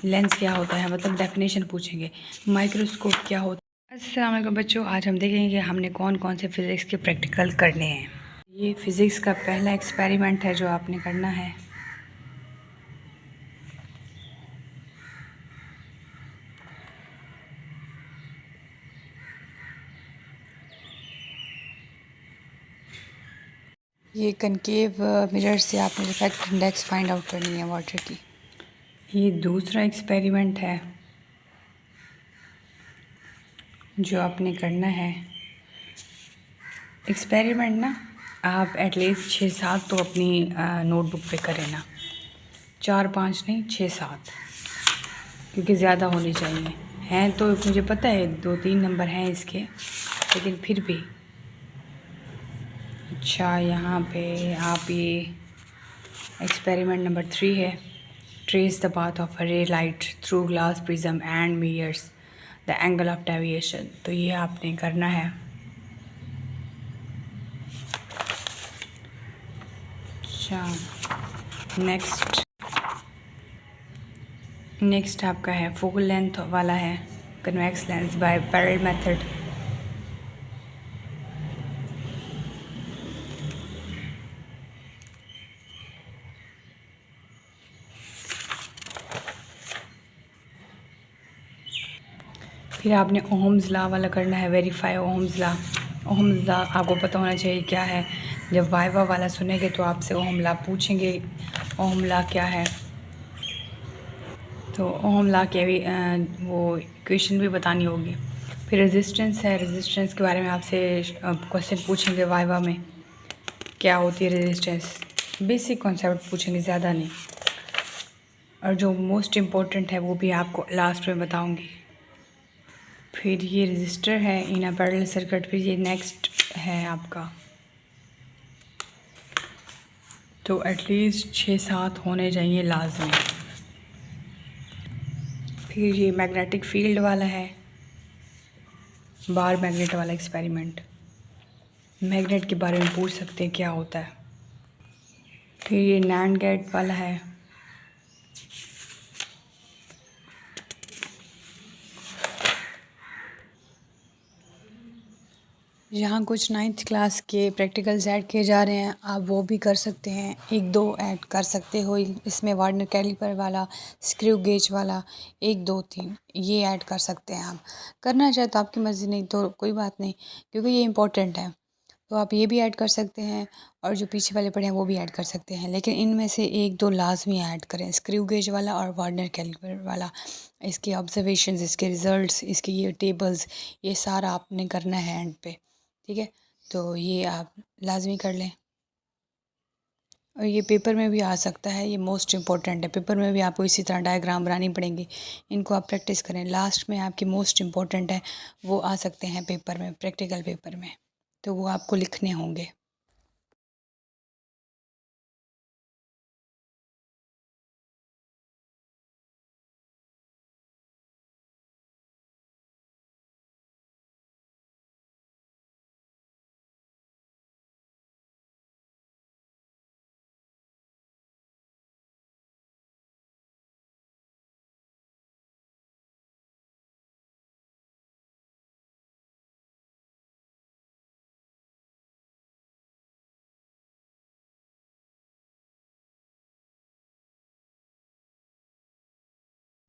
Lens क्या होता है, मतलब डेफिनेशन पूछेंगे। माइक्रोस्कोप क्या होता है। अस्सलाम वालेकुम बच्चों, आज हम देखेंगे कि हमने कौन कौन से फ़िज़िक्स के प्रैक्टिकल करने हैं। ये फ़िज़िक्स का पहला एक्सपेरिमेंट है जो आपने करना है। ये कनकेव मिरर से आपने रिफ्रैक्टिव इंडेक्स फाइंड आउट करनी है वाटर की। ये दूसरा एक्सपेरिमेंट है जो आपने करना है। एक्सपेरिमेंट ना आप एटलीस्ट 6-7 तो अपनी नोटबुक पे करें ना, 4-5 नहीं 6-7, क्योंकि ज़्यादा होनी चाहिए। हैं तो मुझे पता है 2-3 नंबर हैं इसके, लेकिन फिर भी। अच्छा, यहाँ पे आप ये एक्सपेरिमेंट नंबर 3 है। Trace the path of a ray light through glass prism and measures the angle of deviation. तो ये आपने करना है। अच्छा, नेक्स्ट आपका है फोकल लेंथ वाला है, convex lens by parallel method. फिर आपने ओहम्स लॉ वाला करना है, verify Ohm's law. Ohm's law आपको पता होना चाहिए क्या है। जब वाइवा वाला सुनेंगे तो आपसे ओहम लॉ पूछेंगे, ओहम लॉ क्या है। तो ओहम लॉ के भी वो इक्वेशन भी बतानी होगी। फिर रेजिस्टेंस है, रेजिस्टेंस के बारे में आपसे क्वेश्चन पूछेंगे वाइवा में, क्या होती है रेजिस्टेंस। बेसिक कॉन्सेप्ट पूछेंगे, ज़्यादा नहीं। और जो मोस्ट इम्पोर्टेंट है वो भी आपको लास्ट में बताऊंगी। फिर ये रजिस्टर है इन अ पैरेलल सर्किट। फिर ये नेक्स्ट है आपका, तो एटलीस्ट 6-7 होने चाहिए लाजमी। फिर ये मैग्नेटिक फील्ड वाला है, बार मैग्नेट वाला एक्सपेरिमेंट। मैग्नेट के बारे में पूछ सकते हैं क्या होता है। फिर ये नैंड गेट वाला है। यहाँ कुछ 9th क्लास के प्रैक्टिकल्स ऐड किए जा रहे हैं, आप वो भी कर सकते हैं। 1-2 ऐड कर सकते हो इसमें, वार्नर कैलिपर वाला, स्क्रू गेज वाला, 1-2-3 ये ऐड कर सकते हैं। आप करना चाहे तो आपकी मर्ज़ी, नहीं तो कोई बात नहीं, क्योंकि ये इंपॉर्टेंट है। तो आप ये भी ऐड कर सकते हैं, और जो पीछे वाले पड़े हैं वो भी ऐड कर सकते हैं। लेकिन इनमें से 1-2 लाजमी ऐड करें, स्क्रू गेज वाला और वार्नर कैलिपर वाला। इसके ऑब्जर्वेशंस, इसके रिज़ल्ट्स, इसके ये टेबल्स, ये सारा आपने करना है एंड पे, ठीक है। तो ये आप लाजमी कर लें। और ये पेपर में भी आ सकता है, ये मोस्ट इम्पॉर्टेंट है। पेपर में भी आपको इसी तरह डायग्राम बनानी पड़ेंगी, इनको आप प्रैक्टिस करें। लास्ट में आपकी मोस्ट इम्पॉर्टेंट है, वो आ सकते हैं पेपर में, प्रैक्टिकल पेपर में, तो वो आपको लिखने होंगे।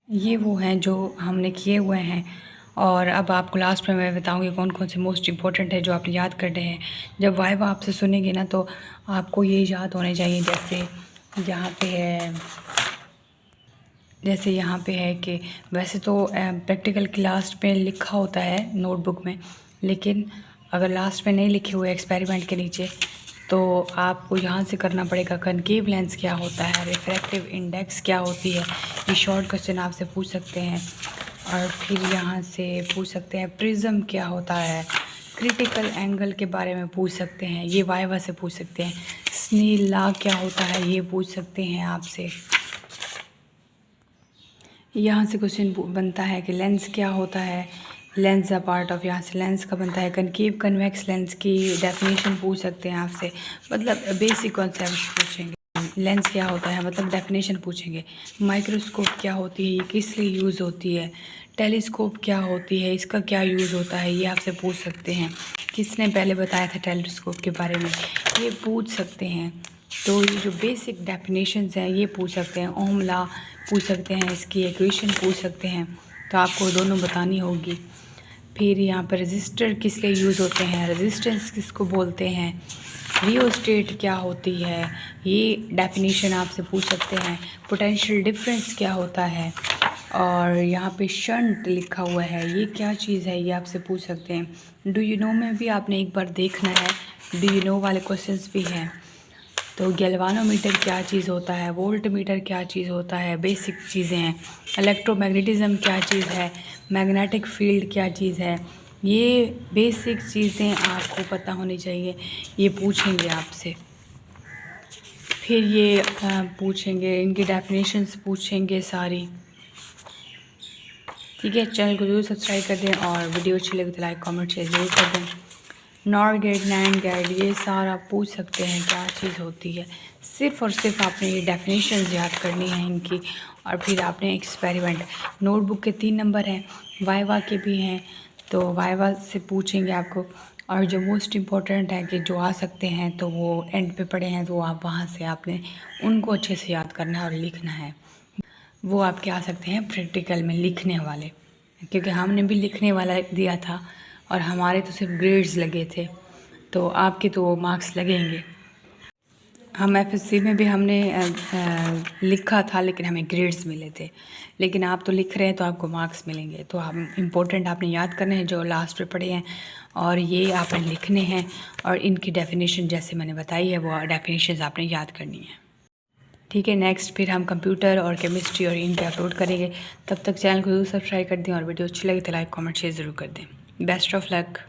ये वो हैं जो हमने किए हुए हैं, और अब आपको लास्ट में मैं बताऊंगी कौन कौन से मोस्ट इम्पोर्टेंट है जो आपने याद करने हैं। जब वाइवा आपसे सुनेंगे ना तो आपको ये याद होने चाहिए। जैसे यहाँ पे है कि वैसे तो प्रैक्टिकल की लास्ट में लिखा होता है नोटबुक में, लेकिन अगर लास्ट में नहीं लिखे हुए एक्सपेरिमेंट के नीचे, तो आपको यहाँ से करना पड़ेगा। कनकेव लेंस क्या होता है, रिफ्रैक्टिव इंडेक्स क्या होती है, ये शॉर्ट क्वेश्चन आपसे पूछ सकते हैं। और फिर यहाँ से पूछ सकते हैं प्रिज्म क्या होता है, क्रिटिकल एंगल के बारे में पूछ सकते हैं, ये वाइवा से पूछ सकते हैं। स्नेल लॉ क्या होता है, ये पूछ सकते हैं आपसे। यहाँ से क्वेश्चन बनता है कि लेंस क्या होता है, लेंस अ पार्ट ऑफ, यहाँ से लेंस का बनता है। कनकेव कन्वेक्स लेंस की डेफिनेशन पूछ सकते हैं आपसे। मतलब बेसिक कॉन्सेप्ट पूछेंगे लेंस क्या होता है, मतलब डेफिनेशन पूछेंगे। माइक्रोस्कोप क्या होती है, ये किस लिए यूज़ होती है। टेलीस्कोप क्या होती है, इसका क्या यूज़ होता है, ये आपसे पूछ सकते हैं। किसने पहले बताया था टेलीस्कोप के बारे में, ये पूछ सकते हैं। तो ये जो बेसिक डेफिनेशंस हैं ये पूछ सकते हैं। ओम लॉ पूछ सकते हैं, इसकी इक्वेशन पूछ सकते हैं, तो आपको दोनों बतानी होगी। फिर यहाँ पर रजिस्टर किस लिए यूज़ होते हैं, रेजिस्टेंस किसको बोलते हैं, रियोस्टेट क्या होती है, ये डेफिनेशन आपसे पूछ सकते हैं। पोटेंशियल डिफरेंस क्या होता है, और यहाँ पे शंट लिखा हुआ है, ये क्या चीज़ है, ये आपसे पूछ सकते हैं। डू यू नो में भी आपने एक बार देखना है, डू यू नो वाले क्वेश्चंस भी हैं। तो गैल्वानोमीटर क्या चीज़ होता है, वोल्ट मीटर क्या चीज़ होता है, बेसिक चीज़ें हैं। इलेक्ट्रोमैग्नेटिज़्म क्या चीज़ है, मैग्नेटिक फील्ड क्या चीज़ है, ये बेसिक चीज़ें आपको पता होनी चाहिए, ये पूछेंगे आपसे। फिर ये पूछेंगे, इनकी डेफिनेशंस पूछेंगे सारी। ठीक है, चैनल को जरूर सब्सक्राइब कर दें और वीडियो अच्छी लगे तो लाइक कमेंट शेयर जरूर कर दें। नॉर गेट, नैंड गेट, ये सारा पूछ सकते हैं क्या चीज़ होती है। सिर्फ़ और सिर्फ आपने ये डेफिनेशंस याद करनी है इनकी, और फिर आपने एक्सपेरिमेंट। नोटबुक के 3 नंबर हैं, वाइवा के भी हैं, तो वाइवा से पूछेंगे आपको। और जो मोस्ट इम्पोर्टेंट है कि जो आ सकते हैं तो वो एंड पे पड़े हैं, तो आप वहाँ से आपने उनको अच्छे से याद करना है और लिखना है। वो आपके आ सकते हैं प्रैक्टिकल में लिखने वाले, क्योंकि हमने भी लिखने वाला दिया था और हमारे तो सिर्फ ग्रेड्स लगे थे, तो आपके तो मार्क्स लगेंगे। हम एफएससी में भी हमने लिखा था, लेकिन हमें ग्रेड्स मिले थे। लेकिन आप तो लिख रहे हैं तो आपको मार्क्स मिलेंगे। तो हम इम्पोर्टेंट आपने याद करने हैं जो लास्ट पे पढ़े हैं, और ये आपने लिखने हैं, और इनकी डेफिनेशन जैसे मैंने बताई है वो डेफिनेशन आपने याद करनी है। ठीक है, नेक्स्ट फिर हम कंप्यूटर और केमिस्ट्री और इनके अपलोड करेंगे। तब तक चैनल को जरूर सब्सक्राइब कर दें, और वीडियो अच्छी लगे तो लाइक कमेंट शेयर ज़रूर कर दें। Best of luck.